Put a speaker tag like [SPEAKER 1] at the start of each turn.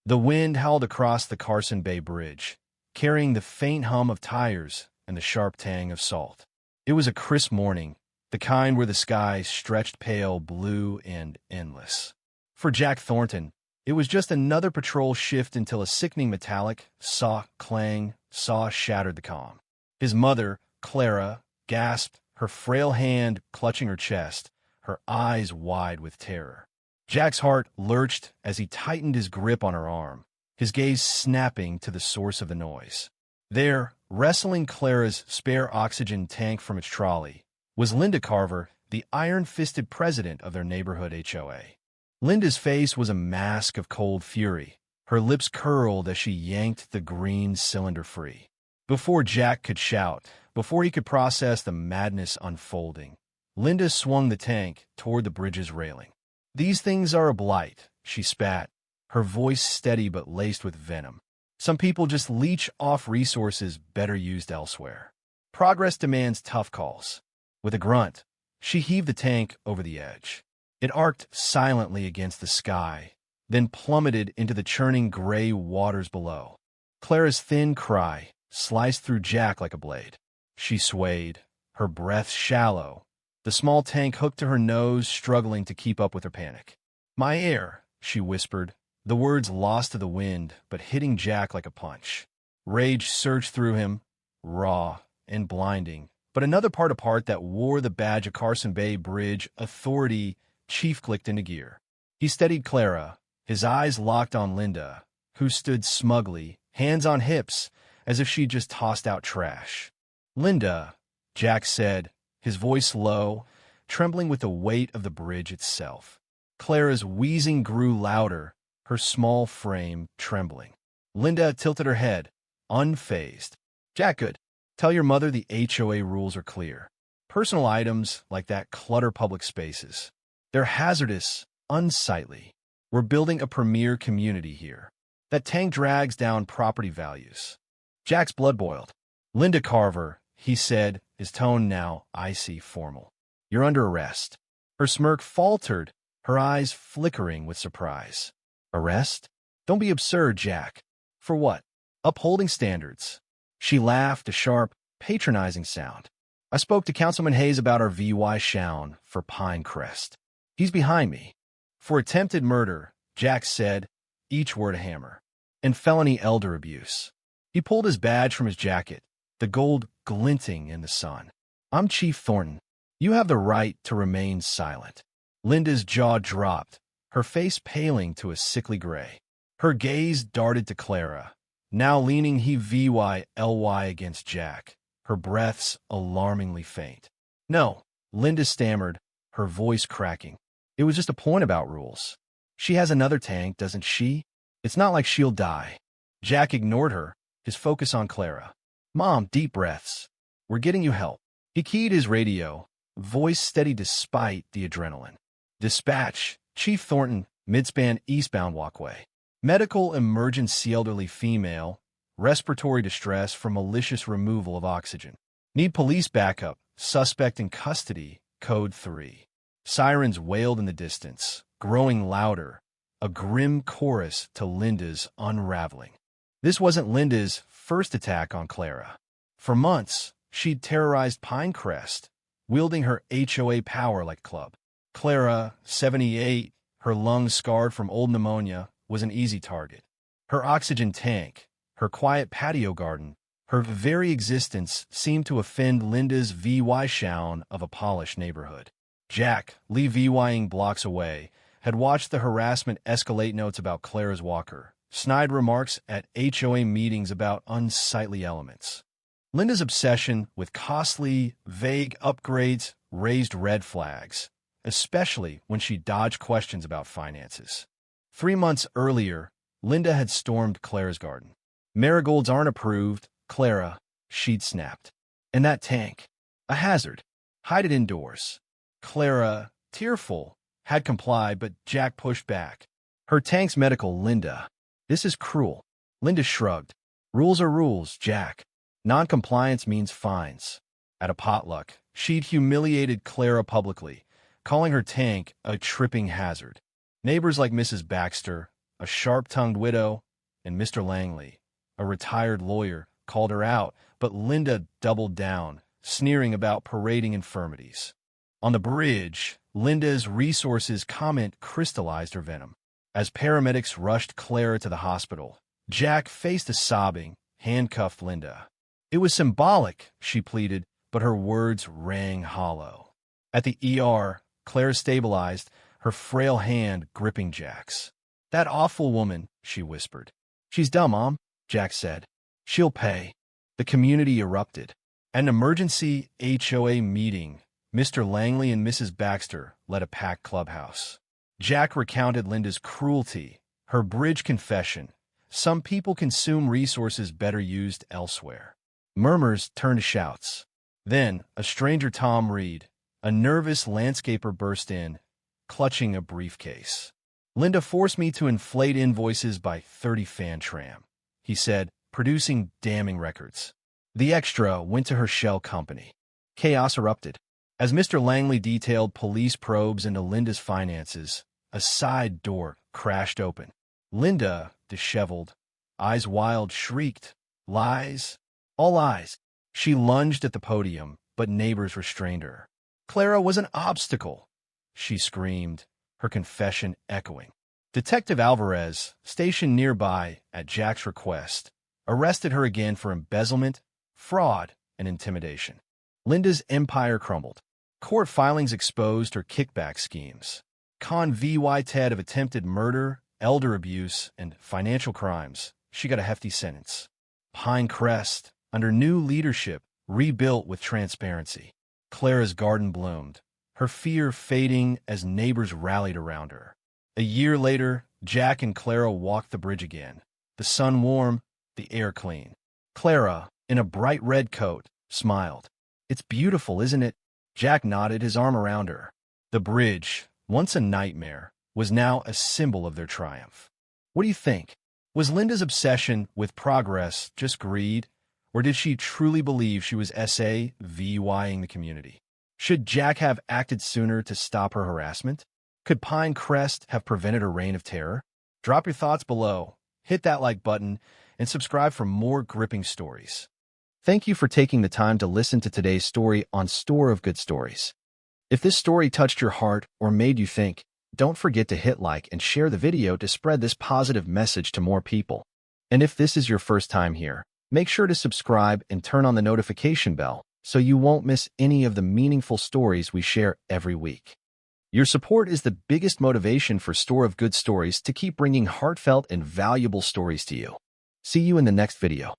[SPEAKER 1] The wind howled across the Carson Bay Bridge, carrying the faint hum of tires and the sharp tang of salt. It was a crisp morning, the kind where the sky stretched pale blue and endless. For Jack Thornton, it was just another patrol shift until a sickening metallic clang shattered the calm. His mother, Clara, gasped, her frail hand clutching her chest, her eyes wide with terror. Jack's heart lurched as he tightened his grip on her arm, his gaze snapping to the source of the noise. There, wresting Clara's spare oxygen tank from its trolley, was Linda Carver, the iron-fisted president of their neighborhood HOA. Linda's face was a mask of cold fury, her lips curled as she yanked the green cylinder free. Before Jack could shout, before he could process the madness unfolding, Linda swung the tank toward the bridge's railing. "These things are a blight," she spat, her voice steady but laced with venom. "Some people just leech off resources better used elsewhere. Progress demands tough calls." With a grunt, she heaved the tank over the edge. It arced silently against the sky, then plummeted into the churning gray waters below. Clara's thin cry sliced through Jack like a blade. She swayed, her breath shallow, the small tank hooked to her nose, struggling to keep up with her panic. "My air," she whispered, the words lost to the wind but hitting Jack like a punch. Rage surged through him, raw and blinding, but another part apart that wore the badge of Carson Bay Bridge Authority chief clicked into gear. He steadied Clara, his eyes locked on Linda, who stood smugly, hands on hips, as if she'd just tossed out trash. "Linda," Jack said, his voice low, trembling with the weight of the bridge itself. Clara's wheezing grew louder, her small frame trembling. Linda tilted her head, unfazed. "Jack, good. Tell your mother the HOA rules are clear. Personal items like that clutter public spaces. They're hazardous, unsightly. We're building a premier community here. That tank drags down property values." Jack's blood boiled. "Linda Carver," he said, his tone now icy formal. "You're under arrest." Her smirk faltered, her eyes flickering with surprise. "Arrest? Don't be absurd, Jack." "For what?" "Upholding standards." She laughed, a sharp, patronizing sound. "I spoke to Councilman Hayes about our VY Shown for Pinecrest. He's behind me." "For attempted murder," Jack said, each word a hammer. "And felony elder abuse." He pulled his badge from his jacket, the gold glinting in the sun. "I'm Chief Thornton. You have the right to remain silent." Linda's jaw dropped, her face paling to a sickly gray. Her gaze darted to Clara, now leaning VYLY against Jack, her breaths alarmingly faint. "No," Linda stammered, her voice cracking. "It was just a point about rules. She has another tank, doesn't she? It's not like she'll die." Jack ignored her, his focus on Clara. "Mom," deep breaths. "We're getting you help." He keyed his radio, voice steady despite the adrenaline. "Dispatch, Chief Thornton, midspan eastbound walkway. Medical emergency, elderly female, respiratory distress from malicious removal of oxygen. Need police backup, suspect in custody, code 3. Sirens wailed in the distance, growing louder, a grim chorus to Linda's unraveling. This wasn't Linda's first attack on Clara. For months, she'd terrorized Pinecrest, wielding her HOA power like club. Clara, 78, her lungs scarred from old pneumonia, was an easy target. Her oxygen tank, her quiet patio garden, her very existence seemed to offend Linda's VY Shown of a polished neighborhood. Jack, VYing blocks away, had watched the harassment escalate, notes about Clara's walker, snide remarks at HOA meetings about unsightly elements. Linda's obsession with costly, vague upgrades raised red flags, especially when she dodged questions about finances. 3 months earlier, Linda had stormed Clara's garden. "Marigolds aren't approved, Clara," she'd snapped. "And that tank, a hazard. Hide it indoors." Clara, tearful, had complied, but Jack pushed back. "Her tank's medical, Linda. This is cruel." Linda shrugged. "Rules are rules, Jack. Non-compliance means fines." At a potluck, she'd humiliated Clara publicly, calling her tank a tripping hazard. Neighbors like Mrs. Baxter, a sharp-tongued widow, and Mr. Langley, a retired lawyer, called her out, but Linda doubled down, sneering about parading infirmities. On the bridge, Linda's resources comment crystallized her venom. As paramedics rushed Clara to the hospital, Jack faced a sobbing, handcuffed Linda. It was symbolic, she pleaded, but her words rang hollow. At the ER, Clara stabilized, her frail hand gripping Jack's. "That awful woman," she whispered. "She's dumb, Mom," Jack said. "She'll pay." The community erupted. At an emergency HOA meeting, Mr. Langley and Mrs. Baxter led a packed clubhouse. Jack recounted Linda's cruelty, her bridge confession. Some people consume resources better used elsewhere. Murmurs turned to shouts. Then, a stranger, Tom Reed, a nervous landscaper, burst in, clutching a briefcase. "Linda forced me to inflate invoices by 30 fan tram," he said, producing damning records. The extra went to her shell company. Chaos erupted. As Mr. Langley detailed police probes into Linda's finances, a side door crashed open. Linda, disheveled, eyes wild, shrieked, "Lies! All lies!" She lunged at the podium, but neighbors restrained her. "Clara was an obstacle," she screamed, her confession echoing. Detective Alvarez, stationed nearby at Jack's request, arrested her again for embezzlement, fraud, and intimidation. Linda's empire crumbled. Court filings exposed her kickback schemes. Convicted of attempted murder, elder abuse, and financial crimes. She got a hefty sentence. Pinecrest, under new leadership, rebuilt with transparency. Clara's garden bloomed, her fear fading as neighbors rallied around her. A year later, Jack and Clara walked the bridge again. The sun warm, the air clean. Clara, in a bright red coat, smiled. "It's beautiful, isn't it?" Jack nodded, his arm around her. The bridge, once a nightmare, was now a symbol of their triumph. What do you think? Was Linda's obsession with progress just greed, or did she truly believe she was SAVYing the community? Should Jack have acted sooner to stop her harassment? Could Pinecrest have prevented her reign of terror? Drop your thoughts below, hit that like button, and subscribe for more gripping stories. Thank you for taking the time to listen to today's story on Store of Good Stories. If this story touched your heart or made you think, don't forget to hit like and share the video to spread this positive message to more people. And if this is your first time here, make sure to subscribe and turn on the notification bell so you won't miss any of the meaningful stories we share every week. Your support is the biggest motivation for Store of Good Stories to keep bringing heartfelt and valuable stories to you. See you in the next video.